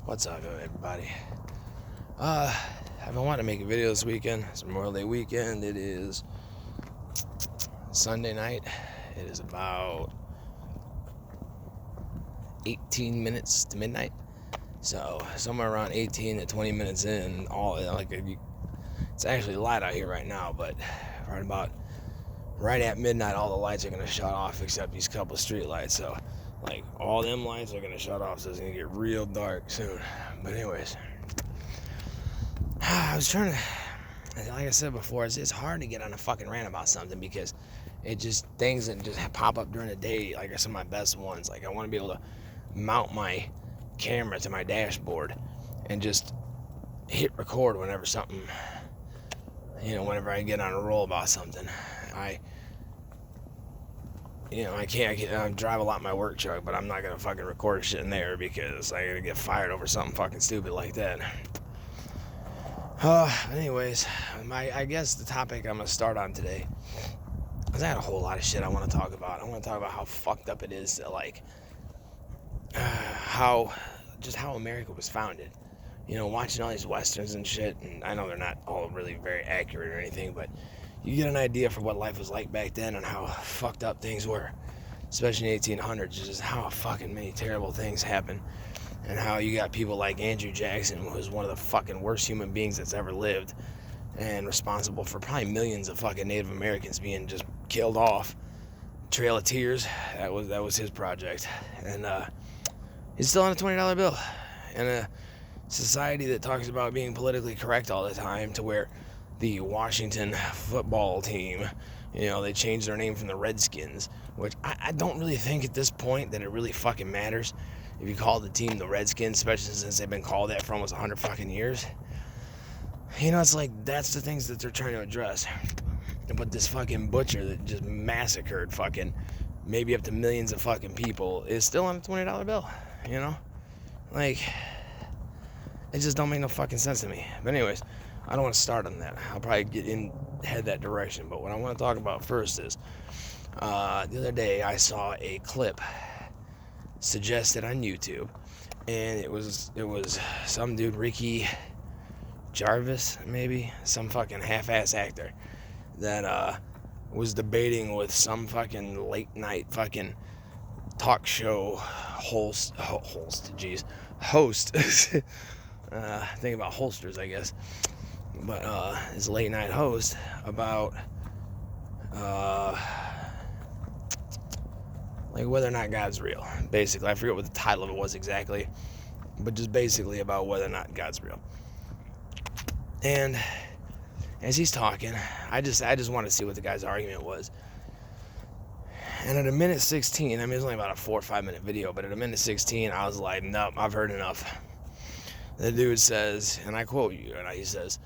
What's up, everybody? I've been wanting to make a video this weekend. It's Memorial Day weekend. It is Sunday night. It is about 18 minutes to midnight. So somewhere around 18 to 20 minutes in, it's actually light out here right now, but right at midnight, all the lights are gonna shut off except these couple street lights. So all them lights are gonna shut off, so it's gonna get real dark soon. But anyways, I was trying to, like I said before, it's hard to get on a fucking rant about something because things that just pop up during the day, like are some of my best ones. Like I want to be able to mount my camera to my dashboard and just hit record whenever whenever I get on a roll about something. I drive a lot in my work truck, but I'm not gonna fucking record shit in there because I gotta get fired over something fucking stupid like that. Anyways, I guess the topic I'm gonna start on today, because I had a whole lot of shit I want to talk about. I want to talk about how fucked up it is that how America was founded. Watching all these westerns and shit, and I know they're not all really very accurate or anything, but you get an idea for what life was like back then and how fucked up things were, especially in the 1800s, just how fucking many terrible things happened, and how you got people like Andrew Jackson, who was one of the fucking worst human beings that's ever lived, and responsible for probably millions of fucking Native Americans being just killed off. Trail of Tears, that was his project, and he's still on a $20 bill, in a society that talks about being politically correct all the time, to where the Washington football team, they changed their name from the Redskins, which I don't really think at this point that it really fucking matters if you call the team the Redskins, especially since they've been called that for almost 100 fucking years. It's like, that's the things that they're trying to address. But this fucking butcher that just massacred fucking maybe up to millions of fucking people is still on a $20 bill, it just don't make no fucking sense to me. But anyways, I don't want to start on that. I'll probably head that direction. But what I want to talk about first is the other day I saw a clip suggested on YouTube, and it was some dude, Ricky Jarvis, maybe some fucking half-ass actor, that was debating with some fucking late night fucking talk show host. Thinking about holsters, I guess. But his late night host about whether or not God's real. Basically, I forget what the title of it was exactly, but just basically about whether or not God's real. And as he's talking, I just want to see what the guy's argument was. And at a minute 16, it's only about a 4 or 5 minute video, but at a minute 16, I was like, nope, I've heard enough. The dude says, and I quote you, and he says,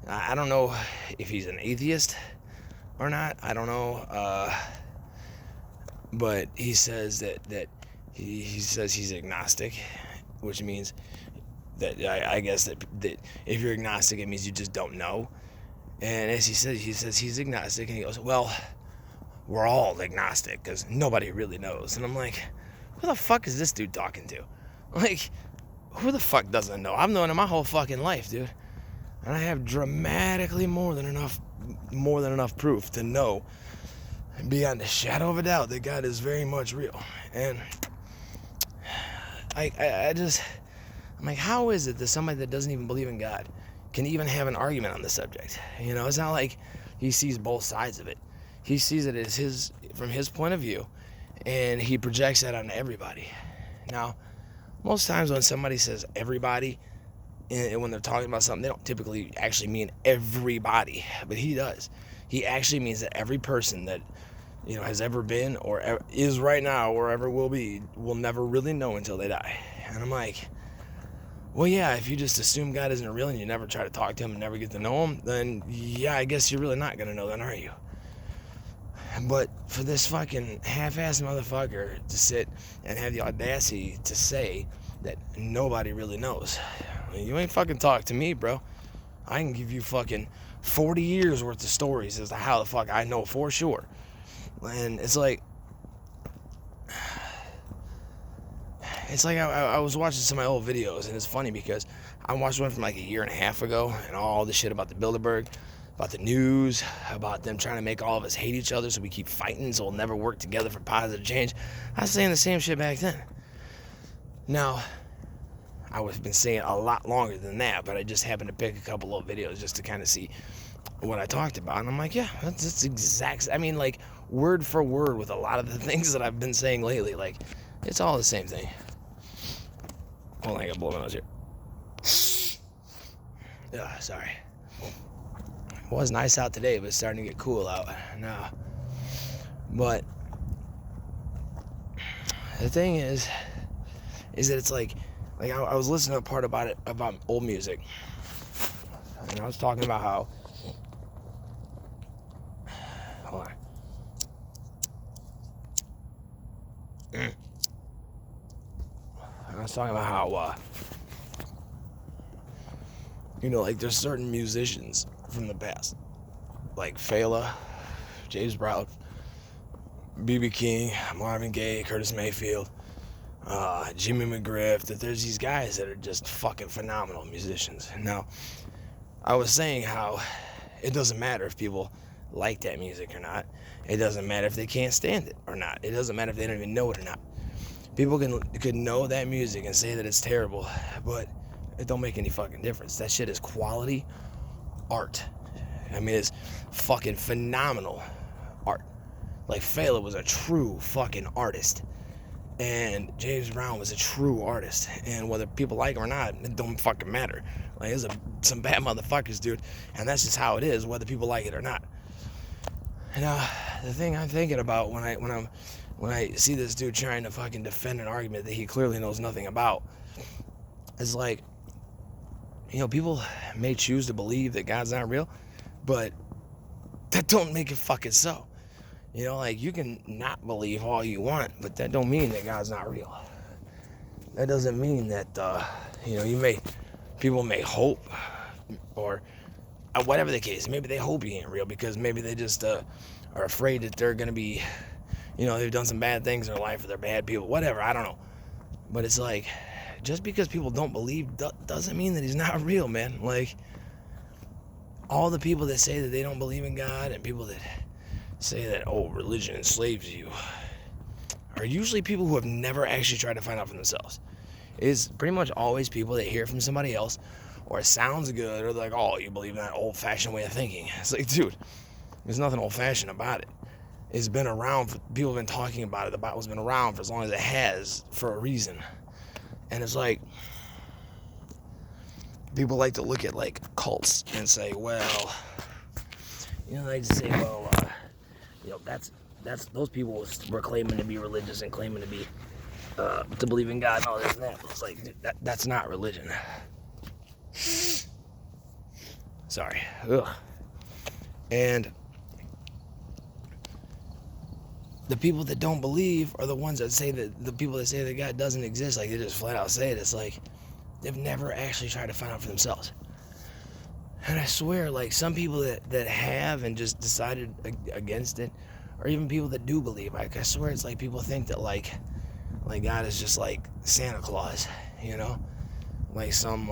I don't know if he's an atheist or not. I don't know. But he says that he says he's agnostic, which means that I guess that if you're agnostic, it means you just don't know. And as he says he's agnostic, and he goes, well, we're all agnostic because nobody really knows. And I'm like, who the fuck is this dude talking to? Who the fuck doesn't know? I've known him my whole fucking life, dude. And I have dramatically more than enough proof to know, beyond a shadow of a doubt, that God is very much real. And I'm like, how is it that somebody that doesn't even believe in God can even have an argument on the subject? It's not like he sees both sides of it. He sees it as from his point of view, and he projects that on everybody. Now, most times when somebody says everybody, and when they're talking about something, they don't typically actually mean everybody, but he does. He actually means that every person that has ever been or is right now or ever will be will never really know until they die. And I'm like, well, yeah, if you just assume God isn't real and you never try to talk to him and never get to know him, then yeah, I guess you're really not gonna know then, are you? But for this fucking half-ass motherfucker to sit and have the audacity to say that nobody really knows, you ain't fucking talk to me, bro. I can give you fucking 40 years worth of stories as to how the fuck I know for sure. And it's like, it's like I was watching some of my old videos, and it's funny because I watched one from like a year and a half ago, and all the shit about the Bilderberg, about the news, about them trying to make all of us hate each other so we keep fighting, so we'll never work together for positive change. I was saying the same shit back then. Now, I would have been saying a lot longer than that, but I just happened to pick a couple of videos just to kind of see what I talked about, and I'm like, yeah, that's exact. I mean, like, word for word with a lot of the things that I've been saying lately. Like, it's all the same thing. Hold on, I gotta blow my nose here. Yeah, sorry. It was nice out today, but it's starting to get cool out now. But the thing is that it's like I was listening to a part about old music, and I was talking about how. Hold on. I was talking about how, like there's certain musicians from the past, like Fela, James Brown, B.B. King, Marvin Gaye, Curtis Mayfield, Jimmy McGriff, that there's these guys that are just fucking phenomenal musicians. Now, I was saying how it doesn't matter if people like that music or not. It doesn't matter if they can't stand it or not. It doesn't matter if they don't even know it or not. People could know that music and say that it's terrible, but it don't make any fucking difference. That shit is quality art. I mean, it's fucking phenomenal art. Like, Fela was a true fucking artist, and James Brown was a true artist, and whether people like him or not, it don't fucking matter. Like, there's some bad motherfuckers, dude, and that's just how it is, whether people like it or not. Now, the thing I'm thinking about when I see this dude trying to fucking defend an argument that he clearly knows nothing about, is like, people may choose to believe that God's not real, but that don't make it fucking so. Like, you can not believe all you want, but that don't mean that God's not real. That doesn't mean that, people may hope, or whatever the case, maybe they hope he ain't real because maybe they just are afraid that they're going to be, they've done some bad things in their life or they're bad people, whatever, I don't know. But it's like, just because people don't believe doesn't mean that he's not real, man. Like, all the people that say that they don't believe in God and people that say that, religion enslaves you, are usually people who have never actually tried to find out for themselves. It's pretty much always people that hear from somebody else, or it sounds good, or they're like, oh, you believe in that old-fashioned way of thinking. It's like, dude, there's nothing old-fashioned about it. It's been around, people have been talking about it, the Bible's been around for as long as it has, for a reason. And it's like, people like to look at, like, cults and say, well, they just say, well, that's those people were claiming to be religious and claiming to be, to believe in God and all this and that. It's like, dude, that's not religion. Sorry. Ugh. And the people that don't believe are the ones that say that, the people that say that God doesn't exist, like, they just flat out say it. It's like, they've never actually tried to find out for themselves. And I swear, like, some people that have and just decided against it, or even people that do believe, like, I swear it's like people think that, like God is just like Santa Claus, like some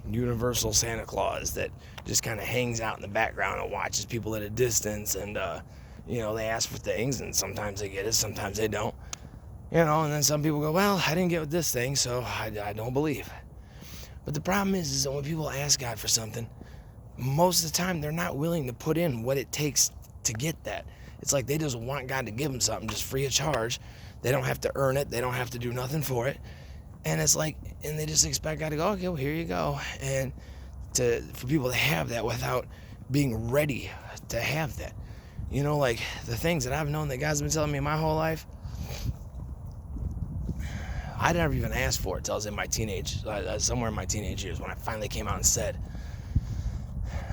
universal Santa Claus that just kind of hangs out in the background and watches people at a distance, and they ask for things, and sometimes they get it, sometimes they don't, and then some people go, well, I didn't get this thing, so I don't believe. But the problem is that when people ask God for something, most of the time they're not willing to put in what it takes to get that. It's like they just want God to give them something just free of charge. They don't have to earn it. They don't have to do nothing for it. And it's like, and they just expect God to go, okay, well, here you go. And for people to have that without being ready to have that. Like the things that I've known that God's been telling me my whole life, I never even asked for it until I was in my somewhere in my teenage years when I finally came out and said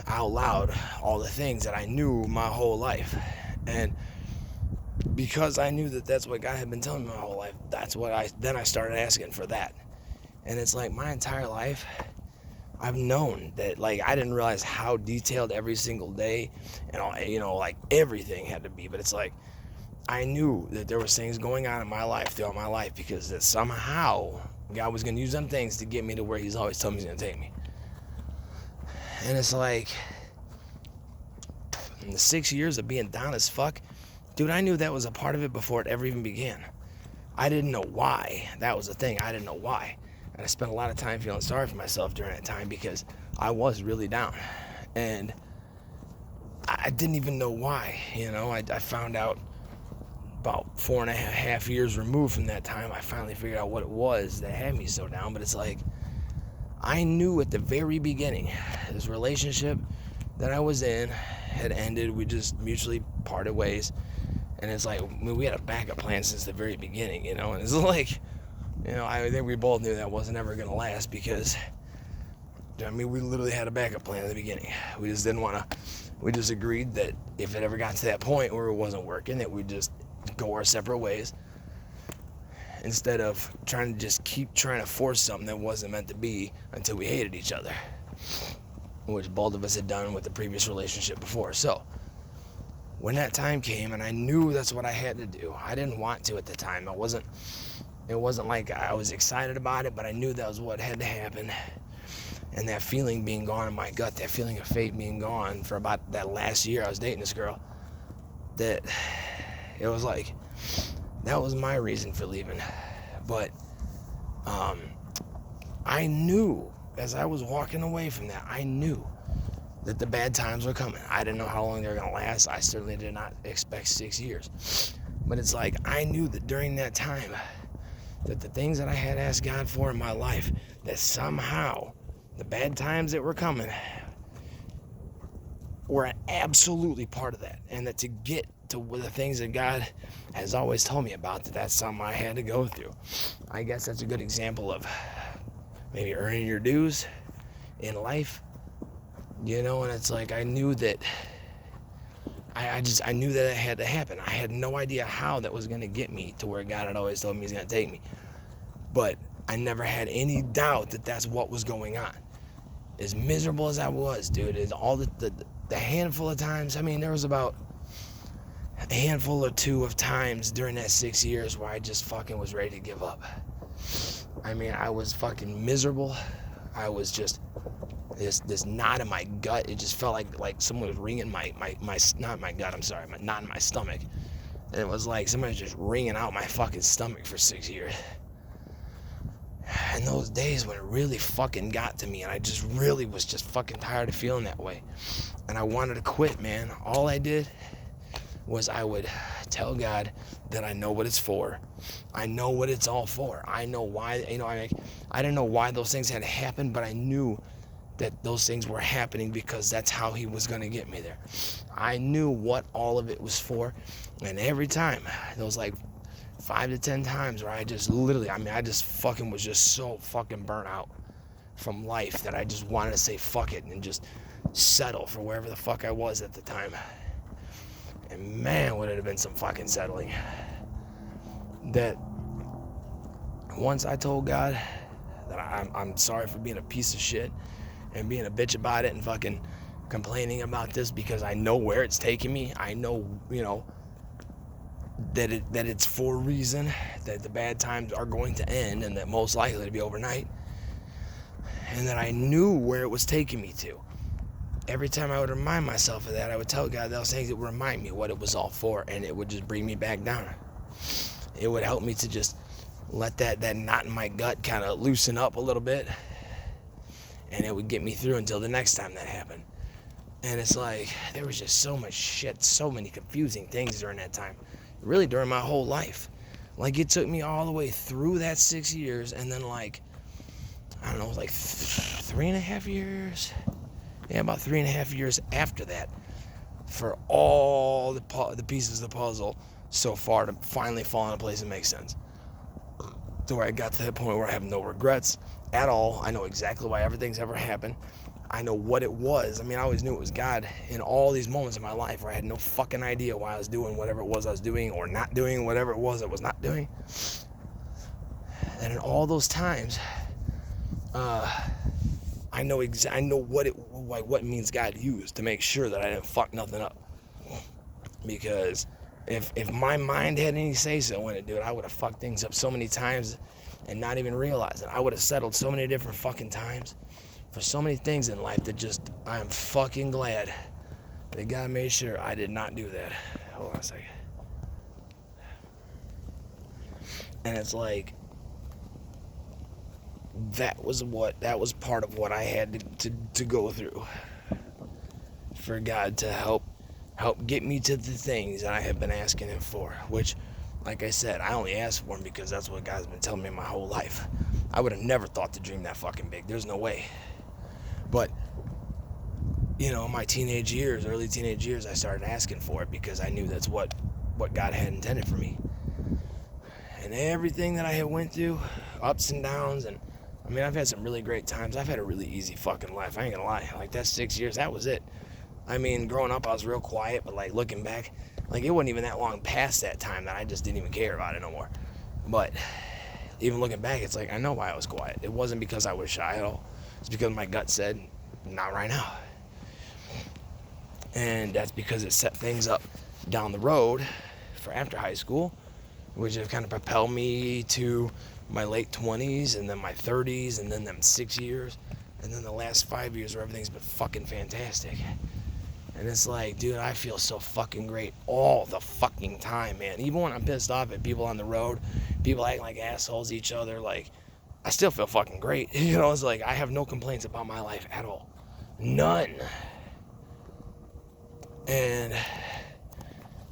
out loud all the things that I knew my whole life. And because I knew that that's what God had been telling me my whole life, then I started asking for that. And it's like my entire life, I've known that, like, I didn't realize how detailed every single day and all, like everything had to be. But it's like, I knew that there was things going on in my life, throughout my life, because that somehow God was going to use them things to get me to where he's always told me he's going to take me. And it's like, in the 6 years of being down as fuck, dude, I knew that was a part of it before it ever even began. I didn't know why. That was the thing. I didn't know why. And I spent a lot of time feeling sorry for myself during that time because I was really down. And I didn't even know why. You know, I found out about 4.5 years removed from that time. I finally figured out what it was that had me so down. But it's like, I knew at the very beginning, this relationship that I was in had ended. We just mutually parted ways. And it's like, I mean, we had a backup plan since the very beginning, you know? And it's like, you know, I think we both knew that wasn't ever going to last because, I mean, we literally had a backup plan at the beginning. We just didn't want to, we just agreed that if it ever got to that point where it wasn't working, that we'd just go our separate ways instead of trying to just keep trying to force something that wasn't meant to be until we hated each other, which both of us had done with the previous relationship before. So when that time came and I knew that's what I had to do, I didn't want to at the time. It wasn't like I was excited about it, but I knew that was what had to happen. And that feeling being gone in my gut, that feeling of fate being gone for about that last year I was dating this girl, that it was like, that was my reason for leaving. But I knew as I was walking away from that, I knew that the bad times were coming. I didn't know how long they were going to last. I certainly did not expect 6 years. But it's like, I knew that during that time, that the things that I had asked God for in my life, that somehow the bad times that were coming were absolutely part of that. And that to get to the things that God has always told me about, that's something I had to go through. I guess that's a good example of maybe earning your dues in life. You know, and it's like, I knew that I knew that it had to happen. I had no idea how that was going to get me to where God had always told me he's going to take me. But I never had any doubt that that's what was going on. As miserable as I was, dude, as all the handful of times, I mean, there was about a handful or two of times during that 6 years where I just fucking was ready to give up. I mean, I was fucking miserable. I was just this knot in my gut. It just felt like someone was wringing my not my gut, I'm sorry, my knot in my stomach. And it was like somebody was just wringing out my fucking stomach for 6 years. And those days when it really fucking got to me and I just really was just fucking tired of feeling that way. And I wanted to quit, man. All I did was I would tell God that I know what it's for. I know what it's all for. I know why, you know, I didn't know why those things had to happen, but I knew that those things were happening because that's how he was going to get me there. I knew what all of it was for. And every time, there was like 5 to 10 times where I just literally, I mean, I just fucking was just so fucking burnt out from life that I just wanted to say fuck it and just settle for wherever the fuck I was at the time. And man, would it have been some fucking settling. That once I told God that I'm sorry for being a piece of shit and being a bitch about it and fucking complaining about this because I know where it's taking me. I know, you know, that it's for a reason, that the bad times are going to end and that most likely to be overnight. And that I knew where it was taking me to. Every time I would remind myself of that, I would tell God those things that would remind me what it was all for, and it would just bring me back down. It would help me to just let that knot in my gut kind of loosen up a little bit, and it would get me through until the next time that happened. And it's like, there was just so much shit, so many confusing things during that time. Really during my whole life. Like, it took me all the way through that 6 years, and then like, I don't know, it was like 3.5 years? Yeah, about 3.5 years after that, for all the pieces of the puzzle so far to finally fall into place and make sense. To where I got to that point where I have no regrets at all. I know exactly why everything's ever happened. I know what it was. I mean, I always knew it was God in all these moments in my life where I had no fucking idea why I was doing whatever it was I was doing or not doing whatever it was I was not doing. And in all those times, I know what means God used to make sure that I didn't fuck nothing up. Because If my mind had any say-so in it, dude, I would have fucked things up so many times and not even realized it. I would have settled so many different fucking times for so many things in life that just, I am fucking glad that God made sure I did not do that. Hold on a second. And it's like, that was part of what I had to go through for God to help get me to the things that I have been asking him for, which, like I said, I only asked for him because that's what God's been telling me my whole life. I would have never thought to dream that fucking big. There's no way. But, you know, in my teenage years, early teenage years, I started asking for it because I knew that's what God had intended for me. And everything that I had went through, ups and downs, and I mean, I've had some really great times. I've had a really easy fucking life. I ain't gonna lie. Like, that 6 years, that was it. I mean, growing up, I was real quiet, but like looking back, like it wasn't even that long past that time that I just didn't even care about it no more. But even looking back, it's like, I know why I was quiet. It wasn't because I was shy at all. It's because my gut said, not right now. And that's because it set things up down the road for after high school, which have kind of propelled me to my late 20s and then my 30s and then them 6 years and then the last 5 years where everything's been fucking fantastic. And it's like, dude, I feel so fucking great all the fucking time, man. Even when I'm pissed off at people on the road, people acting like assholes to each other, like, I still feel fucking great. You know, it's like, I have no complaints about my life at all. None. And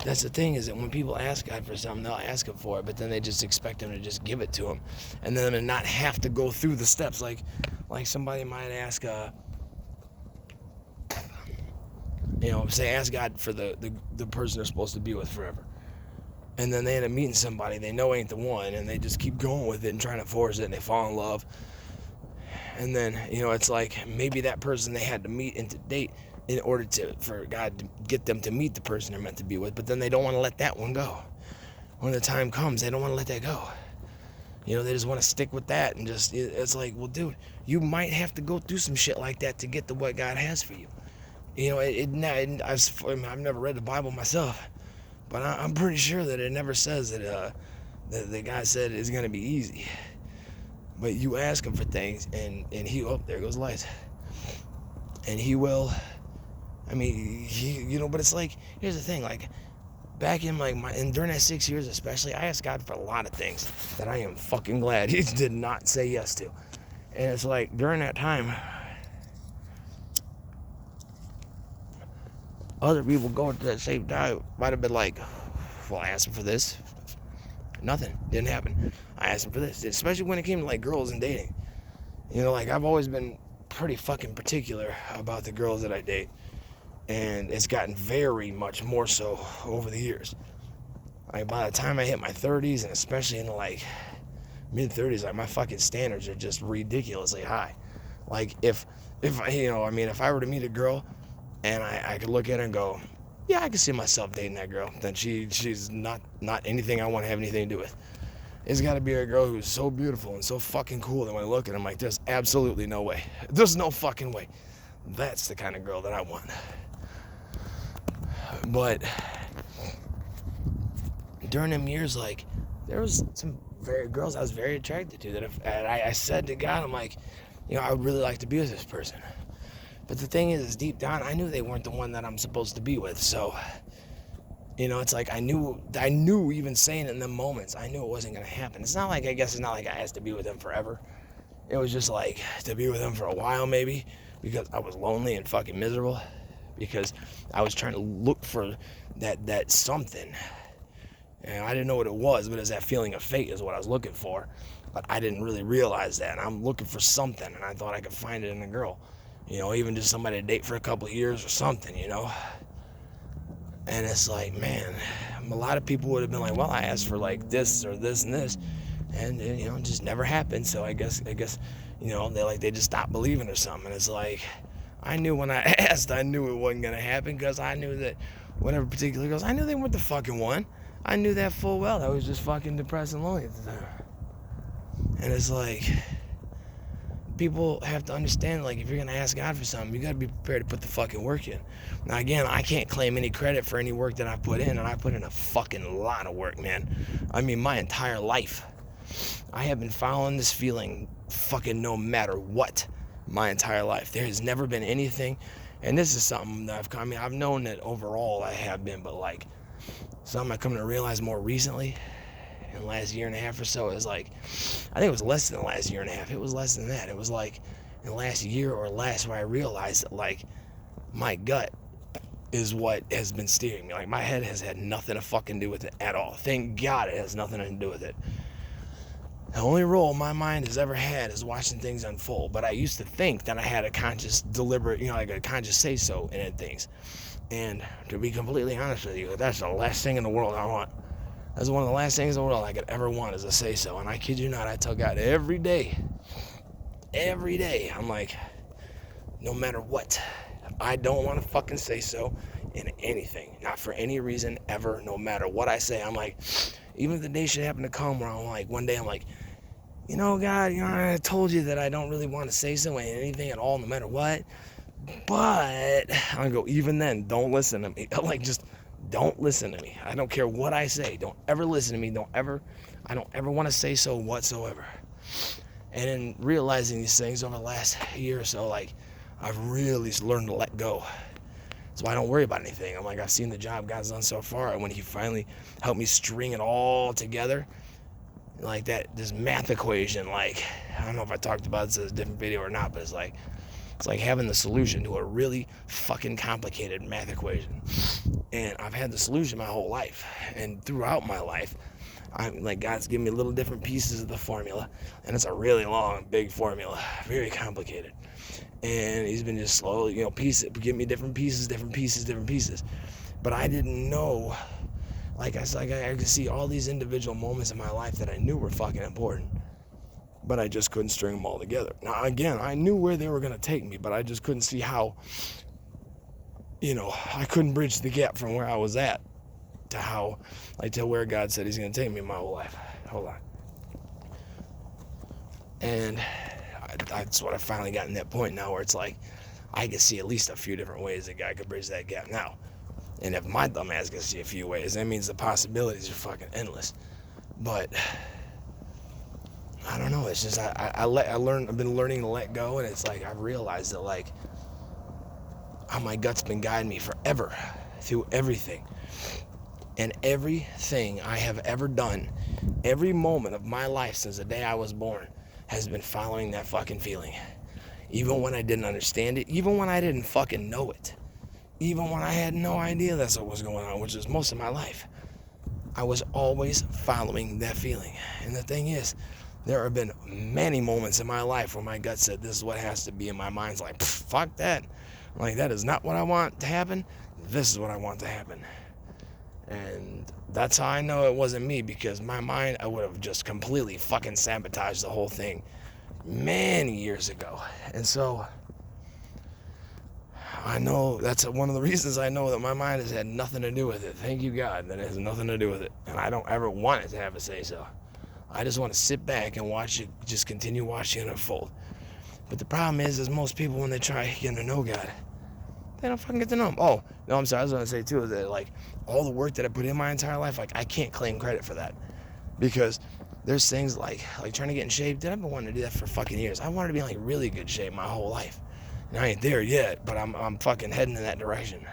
that's the thing, is that when people ask God for something, they'll ask him for it, but then they just expect him to just give it to them. And then to not have to go through the steps. Like somebody might ask, you know, say, ask God for the person they're supposed to be with forever. And then they end up meeting somebody they know ain't the one, and they just keep going with it and trying to force it, and they fall in love. And then, you know, it's like, maybe that person they had to meet and to date in order for God to get them to meet the person they're meant to be with, but then they don't want to let that one go. When the time comes, they don't want to let that go. You know, they just want to stick with that, and just, it's like, well, dude, you might have to go through some shit like that to get to what God has for you. You know, I've never read the Bible myself, but I'm pretty sure that it never says that that God said it's going to be easy. But you ask him for things, and he, oh, there goes lights. And he will, I mean, you know, but it's like, here's the thing, like, back in and during that 6 years especially, I asked God for a lot of things that I am fucking glad he did not say yes to. And it's like, during that time, other people going to that same time might have been like, well, I asked him for this. Nothing. Didn't happen. I asked him for this. Especially when it came to like girls and dating. You know, like, I've always been pretty fucking particular about the girls that I date. And it's gotten very much more so over the years. Like, by the time I hit my 30s, and especially in the like mid 30s, like, my fucking standards are just ridiculously high. Like, if you know, I mean, if I were to meet a girl and I could look at her and go, yeah, I can see myself dating that girl, then she's not anything I want to have anything to do with. It's got to be a girl who's so beautiful and so fucking cool that when I look at her, I'm like, there's absolutely no way. There's no fucking way. That's the kind of girl that I want. But during them years, like, there was some girls I was very attracted to that I said to God, I'm like, you know, I would really like to be with this person. But the thing is deep down, I knew they weren't the one that I'm supposed to be with. So, you know, it's like, I knew even saying it in them moments, I knew it wasn't going to happen. It's not like I asked to be with them forever. It was just like to be with them for a while, maybe, because I was lonely and fucking miserable, because I was trying to look for that something. And I didn't know what it was, but it was that feeling of fate is what I was looking for. But I didn't really realize that. I'm looking for something, and I thought I could find it in a girl. You know, even just somebody to date for a couple of years or something, you know. And it's like, man, a lot of people would have been like, well, I asked for like this or this and this, and you know, it just never happened. So I guess, you know, they just stopped believing or something. And it's like, I knew when I asked, I knew it wasn't gonna happen, because I knew that whatever particular girls, I knew they weren't the fucking one. I knew that full well. I was just fucking depressed and lonely at the time. And it's like, people have to understand, like, if you're gonna ask God for something, you gotta be prepared to put the fucking work in. Now, again, I can't claim any credit for any work that I've put in, and I put in a fucking lot of work, man. I mean, my entire life. I have been following this feeling fucking no matter what my entire life. There has never been anything, and this is something that I've known that overall I have been, but like, something I've come to realize more recently, in the last year and a half or so, is like, I think it was less than the last year and a half. It was less than that. It was like in the last year or less where I realized that, like, my gut is what has been steering me. Like, my head has had nothing to fucking do with it at all. Thank God it has nothing to do with it. The only role my mind has ever had is watching things unfold. But I used to think that I had a conscious, deliberate, like a conscious say-so in things. And to be completely honest with you, that's the last thing in the world I want. That's one of the last things in the world I could ever want, is a say-so. And I kid you not, I tell God every day, I'm like, no matter what, I don't want to fucking say so in anything. Not for any reason ever, no matter what I say. I'm like, even if the day should happen to come where I'm like, one day I'm like, God, I told you that I don't really want to say so in anything at all, no matter what. But I'm going to go, even then, don't listen to me. Like, just don't listen to me. I don't care what I say. Don't ever listen to me. I don't ever want to say so whatsoever. And in realizing these things over the last year or so, like, I've really learned to let go. So I don't worry about anything. I'm like, I've seen the job God's done so far, and when he finally helped me string it all together, like that, this math equation, like, I don't know if I talked about this in a different video or not, but it's like having the solution to a really fucking complicated math equation. And I've had the solution my whole life, and throughout my life, I'm like, God's given me little different pieces of the formula, and it's a really long, big formula, very complicated. And he's been just slowly, give me different pieces. But I didn't know, I could see all these individual moments in my life that I knew were fucking important, but I just couldn't string them all together. Now, again, I knew where they were going to take me, but I just couldn't see how, I couldn't bridge the gap from where I was at to how, to where God said he's going to take me my whole life. Hold on. And that's what I finally got in that point now, where it's like, I can see at least a few different ways that God could bridge that gap now. And if my dumb ass can see a few ways, that means the possibilities are fucking endless. But I don't know. It's just I've been learning to let go, and it's like I've realized that, like, how my gut's been guiding me forever through everything. And everything I have ever done, every moment of my life since the day I was born, has been following that fucking feeling. Even when I didn't understand it, even when I didn't fucking know it, even when I had no idea that's what was going on, which is most of my life, I was always following that feeling. And the thing is, there have been many moments in my life where my gut said, this is what has to be, and my mind's like, fuck that. Like, that is not what I want to happen. This is what I want to happen. And that's how I know it wasn't me, because my mind, I would have just completely fucking sabotaged the whole thing many years ago. And so I know that's one of the reasons I know that my mind has had nothing to do with it. Thank you, God, that it has nothing to do with it. And I don't ever want it to have a say-so. I just want to sit back and watch it, just continue watching it unfold. But the problem is most people, when they try getting to know God, they don't fucking get to know him. Oh, no, I'm sorry. I was going to say, too, that, like, all the work that I put in my entire life, like, I can't claim credit for that. Because there's things like trying to get in shape. Dude, I've been wanting to do that for fucking years. I wanted to be in, like, really good shape my whole life. And I ain't there yet, but I'm fucking heading in that direction.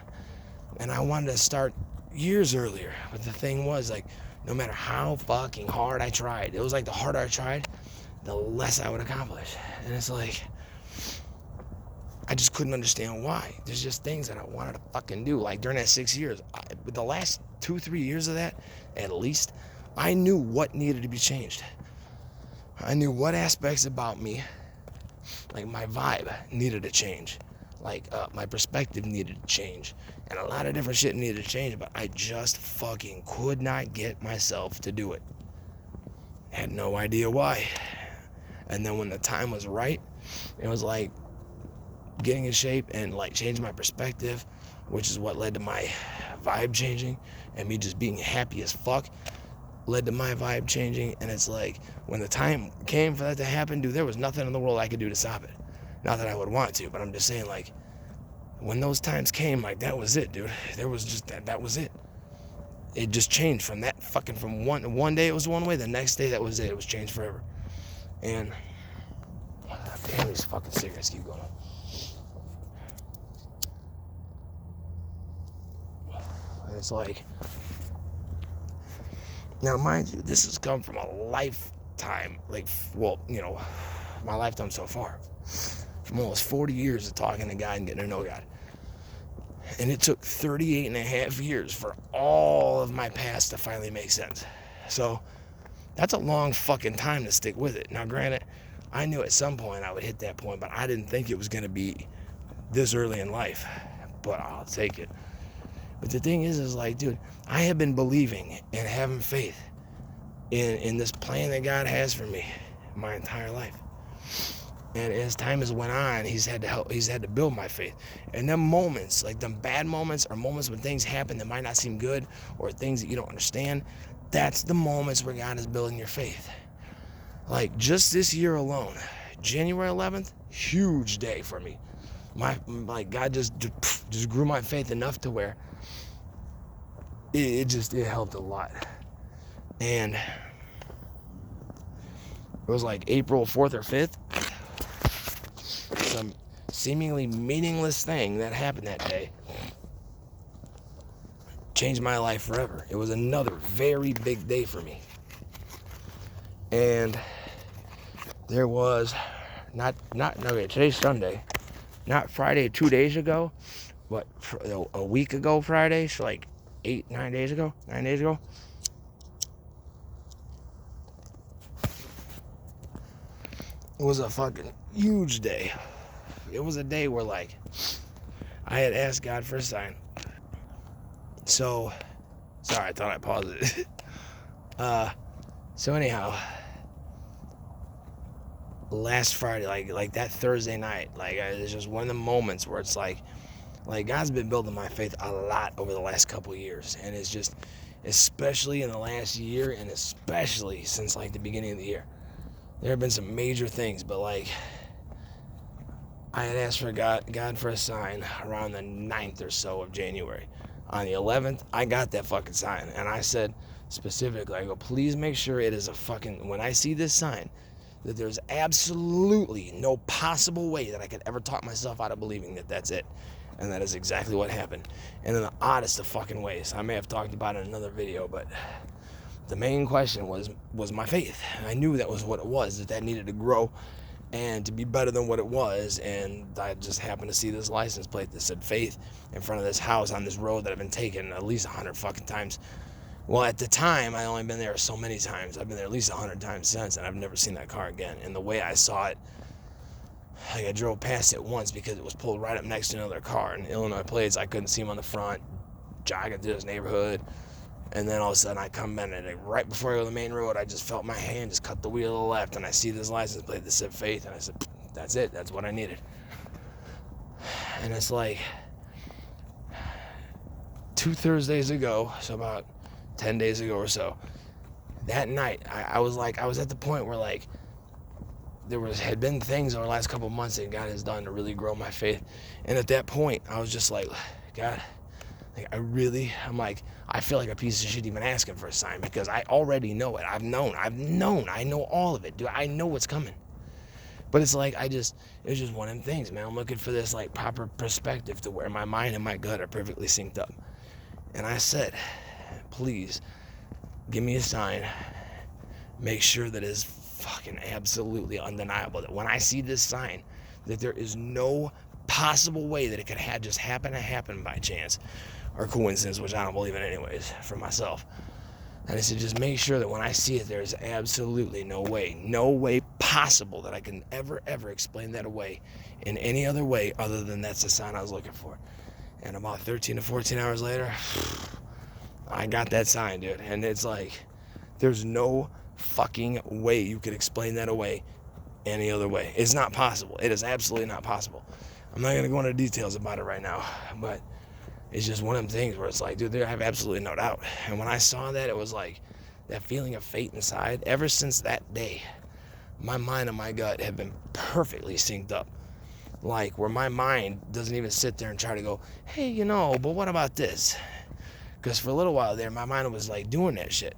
And I wanted to start years earlier. But the thing was, like, no matter how fucking hard I tried, it was like the harder I tried, the less I would accomplish. And it's like, I just couldn't understand why. There's just things that I wanted to fucking do. Like, during that 6 years, the last 2-3 years of that, at least, I knew what needed to be changed. I knew what aspects about me, like my vibe, needed to change. Like, my perspective needed to change. And a lot of different shit needed to change, but I just fucking could not get myself to do it. Had no idea why. And then when the time was right, it was like getting in shape and, like, changing my perspective, which is what led to my vibe changing and me just being happy as fuck. led to my vibe changing. And it's like, when the time came for that to happen, dude, there was nothing in the world I could do to stop it. Not that I would want to, but I'm just saying, like, when those times came, like, that was it, dude. There was just that was it. It just changed from that fucking, from one day it was one way, the next day that was it. It was changed forever. And damn, these fucking cigarettes keep going on. And it's like, now mind you, this has come from a lifetime, like, well, you know, my lifetime so far. From almost 40 years of talking to God and getting to know God. And it took 38 and a half years for all of my past to finally make sense. So that's a long fucking time to stick with it. Now, granted, I knew at some point I would hit that point, but I didn't think it was going to be this early in life. But I'll take it. But the thing is like, dude, I have been believing and having faith in this plan that God has for me my entire life. And as time has went on, he's had to build my faith. And them moments, like them bad moments, or moments when things happen that might not seem good, or things that you don't understand, that's the moments where God is building your faith. Like just this year alone, January 11th, huge day for me. Like God just grew my faith enough to where it helped a lot. And it was like April 4th or 5th. Some seemingly meaningless thing that happened that day changed my life forever. It was another very big day for me. And there was today's Sunday, not Friday 2 days ago, but a week ago Friday, so like 9 days ago. It was a fucking huge day. It was a day where, like, I had asked God for a sign. So, sorry, I thought I paused it. So anyhow, last Friday, like that Thursday night, like, it's just one of the moments where it's like God's been building my faith a lot over the last couple of years. And it's just, especially in the last year, and especially since, like, the beginning of the year. There have been some major things, but, like, I had asked for God for a sign around the 9th or so of January. On the 11th, I got that fucking sign. And I said specifically, I go, please make sure it is a fucking, when I see this sign, that there's absolutely no possible way that I could ever talk myself out of believing that that's it. And that is exactly what happened. And in the oddest of fucking ways. I may have talked about it in another video, but the main question was my faith. I knew that was what it was, that needed to grow and to be better than what it was. And I just happened to see this license plate that said faith in front of this house on this road that I've been taking at least 100 fucking times. Well, at the time, I only been there so many times. I've been there at least 100 times since, and I've never seen that car again. And the way I saw it, like, I drove past it once because it was pulled right up next to another car. And Illinois plates, I couldn't see them on the front, jogging through this neighborhood. And then all of a sudden I come in, and right before I go to the main road, I just felt my hand just cut the wheel to the left, and I see this license plate that said faith, and I said, that's it, that's what I needed. And it's like 2 Thursdays ago, so about 10 days ago or so, that night, I was at the point where, like, had been things over the last couple of months that God has done to really grow my faith. And at that point, I was just like, God, like, I feel like a piece of shit even asking for a sign, because I already know it. I know all of it, dude. I know what's coming. But it's like, it was just one of them things, man. I'm looking for this, like, proper perspective to where my mind and my gut are perfectly synced up. And I said, please, give me a sign. Make sure that it's fucking absolutely undeniable, that when I see this sign, that there is no possible way that it could just happen by chance or coincidence, which I don't believe in anyways, for myself. And I said, just make sure that when I see it, there's absolutely no way possible that I can ever explain that away in any other way other than that's the sign I was looking for. And about 13 to 14 hours later, I got that sign, dude. And it's like, there's no fucking way you could explain that away any other way. It's not possible. It is absolutely not possible. I'm not going to go into details about it right now, but it's just one of them things where it's like, dude, I have absolutely no doubt. And when I saw that, it was like, that feeling of fate inside, ever since that day, my mind and my gut have been perfectly synced up. Like, where my mind doesn't even sit there and try to go, hey, but what about this? Because for a little while there, my mind was like doing that shit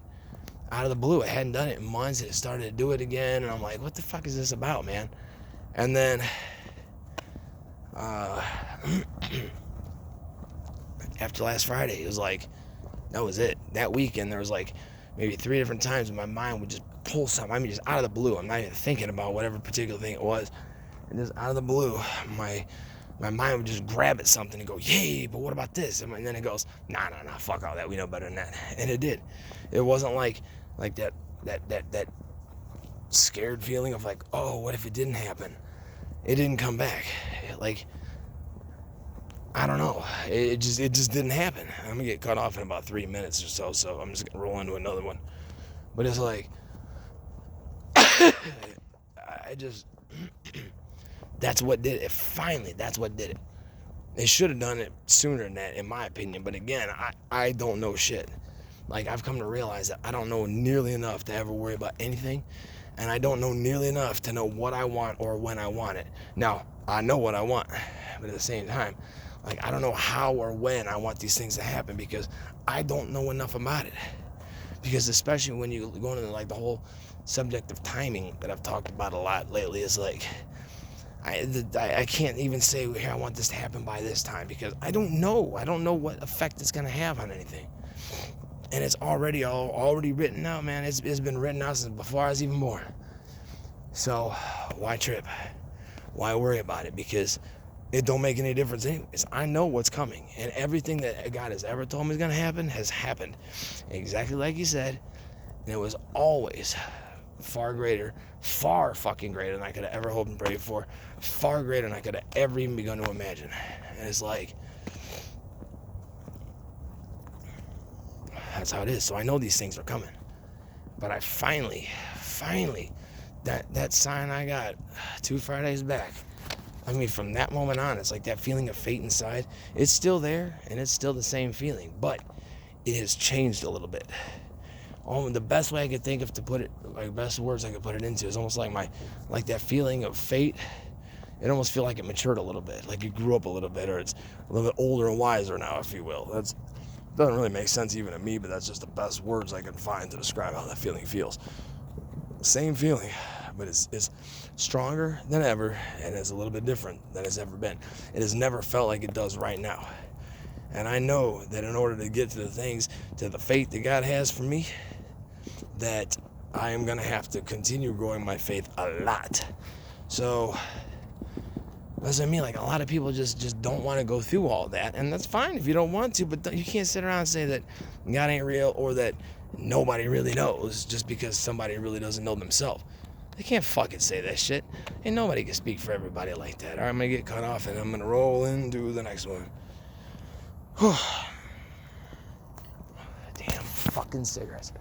out of the blue. It hadn't done it in months, and it started to do it again, and I'm like, what the fuck is this about, man? And then after last Friday, it was like, that was it. That weekend, there was like maybe 3 different times when my mind would just pull something. I mean, just out of the blue. I'm not even thinking about whatever particular thing it was. And just out of the blue, my mind would just grab at something and go, yay, but what about this? And then it goes, nah, fuck all that. We know better than that. And it did. It wasn't like that scared feeling of like, oh, what if it didn't happen? It didn't come back. Like, I don't know. It just didn't happen. I'm gonna get cut off in about 3 minutes or so I'm just gonna roll into another one. But it's like, that's what did it. Finally, that's what did it. They should have done it sooner than that, in my opinion. But again, I don't know shit. Like, I've come to realize that I don't know nearly enough to ever worry about anything. And I don't know nearly enough to know what I want or when I want it. Now, I know what I want. But at the same time, like, I don't know how or when I want these things to happen, because I don't know enough about it. Because especially when you go into like the whole subject of timing that I've talked about a lot lately, is like, I can't even say, here, I want this to happen by this time, because I don't know what effect it's going to have on anything. And it's already written out, man. It's been written out since before I was even born. So why trip? Why worry about it? Because it don't make any difference anyways. I know what's coming, and everything that God has ever told me is going to happen has happened exactly like he said. And it was always far fucking greater than I could have ever hoped and prayed for, far greater than I could have ever even begun to imagine. And it's like, that's how it is. So I know these things are coming, but I finally, that sign I got 2 Fridays back, I mean, from that moment on, it's like that feeling of fate inside, it's still there, and it's still the same feeling, but it has changed a little bit. The best way I could think of to put it, like, best words I could put it into, is almost like that feeling of fate. It almost feels like it matured a little bit, like it grew up a little bit, or it's a little bit older and wiser now, if you will. That doesn't really make sense even to me, but that's just the best words I can find to describe how that feeling feels. Same feeling, but it's stronger than ever, and it's a little bit different than it's ever been. It has never felt like it does right now. And I know that in order to get to the things, to the faith that God has for me, that I am going to have to continue growing my faith a lot. So that's what I mean. Like, a lot of people just don't want to go through all that, and that's fine if you don't want to, but you can't sit around and say that God ain't real, or that nobody really knows, just because somebody really doesn't know themselves. They can't fucking say that shit. And nobody can speak for everybody like that. All right, I'm going to get cut off, and I'm going to roll into the next one. Damn fucking cigarettes.